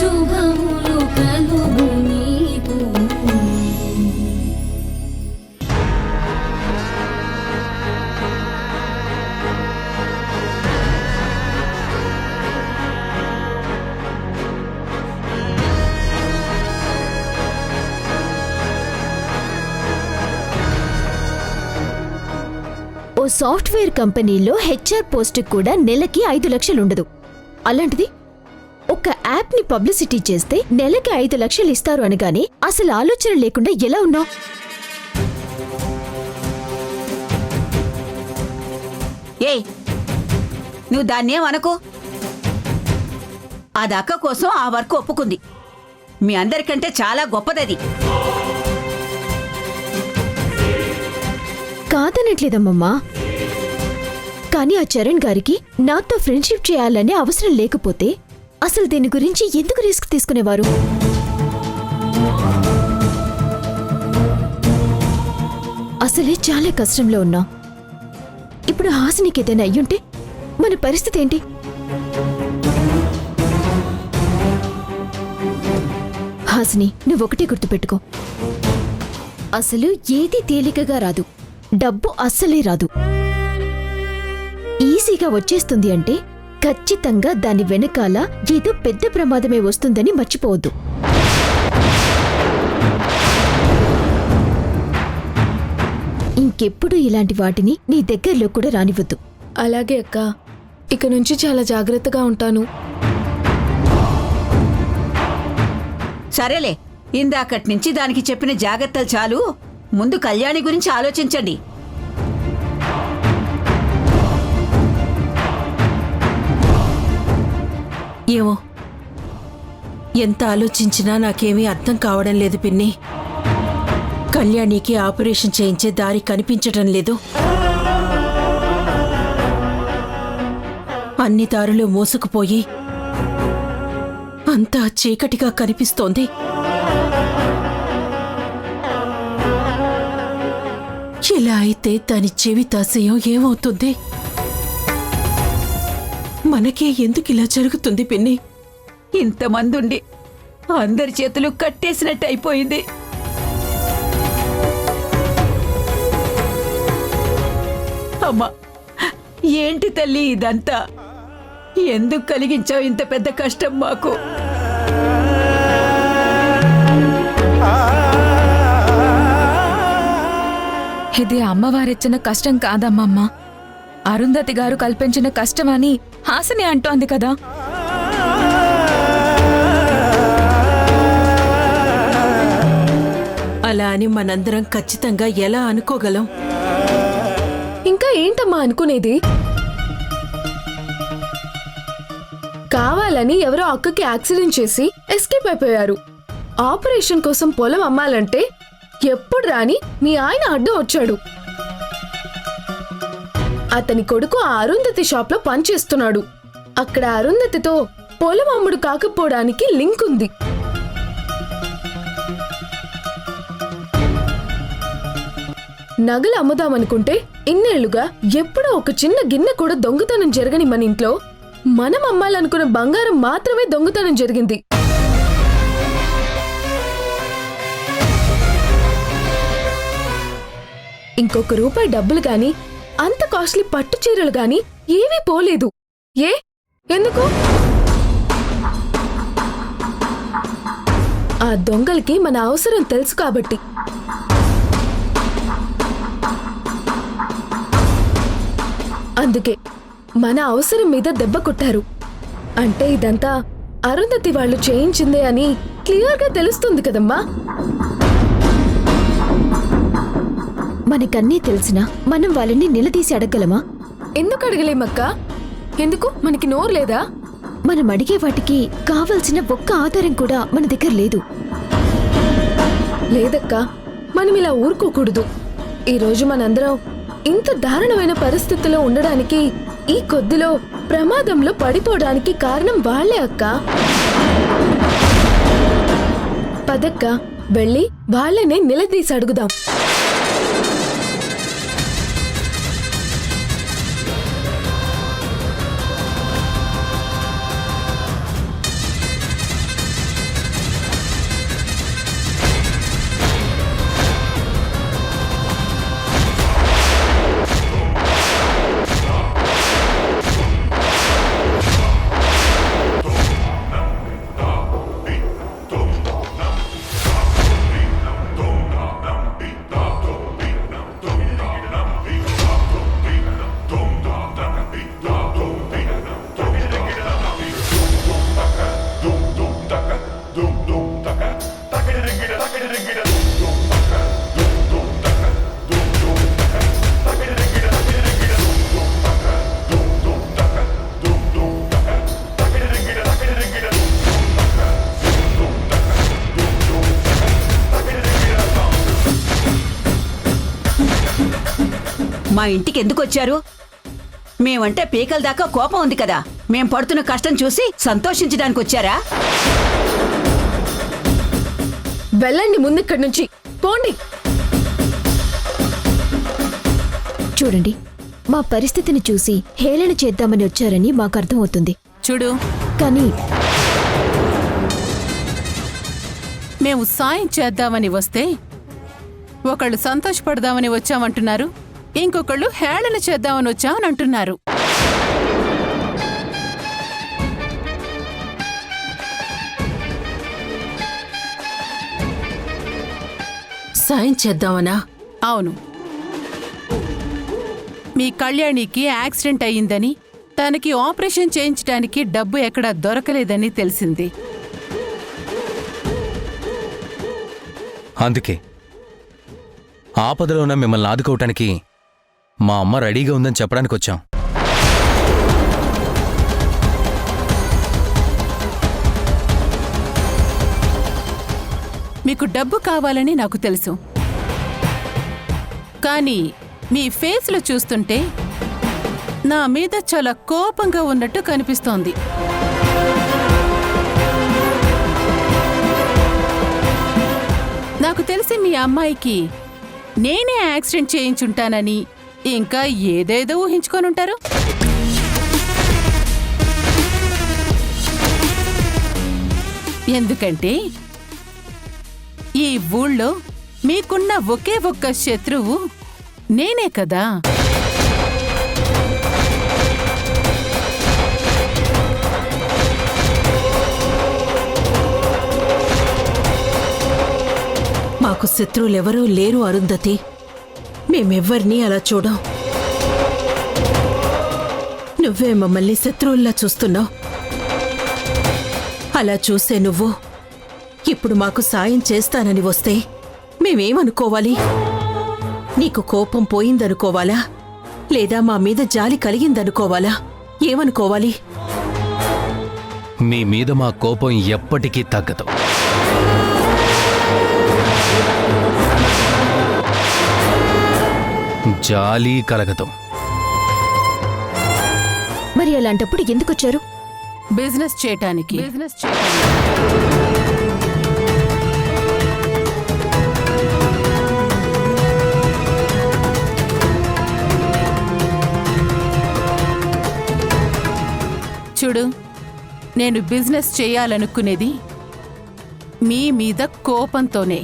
శుభములు కలుగు నీకు. ఓ సాఫ్ట్వేర్ కంపెనీలో హెచ్ఆర్ పోస్ట్ కూడా నెలకి 5 లక్షలుండదు. అలాంటిది ఒక యాప్ని పబ్లిసిటీ చేస్తే నెలకి 5 లక్షలు ఇస్తారు అనగానే అసలు ఆలోచన లేకుండా ఎలా ఉన్నావు? ఏయ్, నువ్వు దాన్నేం అనుకో. ఆ దక్క కోసం ఆ వర్క్ ఒప్పుకుంది. మీ అందరికంటే చాలా గొప్పదది. కాదనట్లేదమ్మమ్మా, కానీ ఆ చరణ్ గారికి నాతో ఫ్రెండ్షిప్ చేయాలనే అవసరం లేకపోతే అసలు దీని గురించి ఎందుకు రిస్క్ తీసుకునేవారు? అసలే చాలా కష్టంలో ఉన్నాం. ఇప్పుడు హాసినికి ఏదైనా అయ్యుంటే మన పరిస్థితి ఏంటి? హాసిని, నువ్వొకటే గుర్తుపెట్టుకో, అసలు ఏది తేలికగా రాదు. డబ్బు అస్సలే రాదు. ఈజీగా వచ్చేస్తుంది అంటే ఖచ్చితంగా దాని వెనకాల ఏదో పెద్ద ప్రమాదమే వస్తుందని మర్చిపోవద్దు. ఇంకెప్పుడు ఇలాంటి వాటిని నీ దగ్గరలో కూడా రానివ్వద్దు. అలాగే అక్క, ఇక నుంచి చాలా జాగ్రత్తగా ఉంటాను. సరేలే, ఇందాకటి నుంచి దానికి చెప్పిన జాగ్రత్తలు చాలు. ముందు కళ్యాణి గురించి ఆలోచించండి. ఏమో, ఎంత ఆలోచించినా నాకేమీ అర్థం కావడం లేదు పిన్ని. కళ్యాణికి ఆపరేషన్ చేయించే దారి కనిపించటం లేదు. అన్ని దారులు మోసుకుపోయి అంతా చీకటిగా కనిపిస్తోంది. ఇలా అయితే దాని జీవితాశయం ఏమవుతుంది? మనకే ఎందుకు ఇలా జరుగుతుంది పిన్ని? ఇంతమందుండి అందరి చేతులు కట్టేసినట్టు అయిపోయింది. అమ్మా, ఏంటి తల్లి ఇదంతా? ఎందుకు కలిగించావు ఇంత పెద్ద కష్టం మాకు? ఇది అమ్మవారిచ్చిన కష్టం కాదమ్మమ్మ, అరుంధతి గారు కల్పించిన కష్టమని హాసిని అంటోంది కదా. అలా అని మనందరం ఖచ్చితంగా ఎలా అనుకోగలం? ఇంకా ఏంటమ్మా అనుకునేది? కావాలని ఎవరో అక్కకి యాక్సిడెంట్ చేసి ఎస్కేప్ అయిపోయారు. ఆపరేషన్ కోసం పొలం అమ్మాలంటే ఎప్పుడు రాని మీ ఆయన అడ్డం వచ్చాడు. అతని కొడుకు ఆ అరుంధతి షాప్లో పనిచేస్తున్నాడు. అక్కడ అరుంధతితో పొలం అమ్ముడు కాకపోవడానికి లింక్ ఉంది. నగలు అమ్ముదామనుకుంటే ఇన్నేళ్లుగా ఎప్పుడో ఒక చిన్న గిన్నె కూడా దొంగతనం జరగని మన ఇంట్లో మనం అమ్మాలనుకున్న బంగారం మాత్రమే దొంగతనం జరిగింది. ఇంకొక రూపాయి డబ్బులు గాని, అంత కాస్ట్లీ పట్టు చీరలు గాని ఏవీ పోలేదు. ఎందుకు? ఆ దొంగలకి మన అవసరం తెలుసు కాబట్టి. అందుకే మన అవసరం మీద దెబ్బ కొట్టారు. అంటే ఇదంతా అరుంధతి వాళ్ళు చేయించిందే అని క్లియర్గా తెలుస్తుంది కదమ్మా. మనకన్నీ తెలిసినా మనం వాళ్ళని నిలదీసి అడగలమా? ఎందుకు అడగలేమక్కా? ఎందుకు? మనకి నోరు లేదా? మనం అడిగే వాటికి కావలసిన ఒక్క ఆధారం కూడా మన దగ్గర లేదు. లేదక్కా, మనం ఇలా ఊరుకోకూడదు. ఈరోజు మనందరం ఇంత దారుణమైన పరిస్థితిలో ఉండడానికి, ఈ కొద్దిలో ప్రమాదంలో పడిపోవడానికి కారణం వాళ్లే అక్కా. పదక్క, వెళ్ళి వాళ్లనే నిలదీసి అడుగుదాం. మా ఇంటికి ఎందుకు వచ్చారు? మేమంటే పీకల దాకా కోపం ఉంది కదా. మేం పడుతున్న కష్టం చూసి సంతోషించడానికి వచ్చారా? వెళ్ళండి ముందిక్కడి నుంచి, పోండి. చూడండి, మా పరిస్థితిని చూసి హేళన చేద్దామని వచ్చారని మాకు అర్థమవుతుంది. చూడు, కానీ మేము సాయం చేద్దామని వస్తే ఒకళ్ళు సంతోషపడదామని వచ్చామంటున్నారు, ఇంకొకళ్ళు హేళన చేద్దామని వచ్చామని అంటున్నారు. సాయం చేద్దామనా? అవును, మీ కళ్యాణికి యాక్సిడెంట్ అయ్యిందని, తనకి ఆపరేషన్ చేయించడానికి డబ్బు ఎక్కడా దొరకలేదని తెలిసింది. అందుకే ఆపదలో ఉన్న మిమ్మల్ని ఆదుకోవటానికి మా అమ్మ రెడీగా ఉందని చెప్పడానికి వచ్చాం. మీకు డబ్బు కావాలని నాకు తెలుసు, కానీ మీ ఫేస్లో చూస్తుంటే నా మీద చాలా కోపంగా ఉన్నట్టు కనిపిస్తోంది. నాకు తెలిసి మీ అమ్మాయికి నేనే యాక్సిడెంట్ చేయించుంటానని ఇంకా ఏదేదో ఊహించుకొనుంటారు. ఎందుకంటే ఈ ఊళ్ళో మీకున్న ఒకే ఒక్క శత్రువు నేనే కదా. మాకు శత్రువులెవరూ లేరు అరుంధతి. మేమెవ్వరినీ అలా చూడం. నువ్వే మమ్మల్ని శత్రువుల్లా చూస్తున్నావు. అలా చూసే నువ్వు ఇప్పుడు మాకు సాయం చేస్తానని వస్తే మేమేమనుకోవాలి? నీకు కోపం పోయిందనుకోవాలా, లేదా మా మీద జాలి కలిగిందనుకోవాలా? ఏమనుకోవాలి? మీ మీద మా కోపం ఎప్పటికీ తగ్గదు. జాలి కలగదు. మరి అలాంటప్పుడు ఎందుకొచ్చారు? బిజినెస్ చేయటానికి. చూడు, నేను బిజినెస్ చేయాలనుకునేది మీ మీద కోపంతోనే.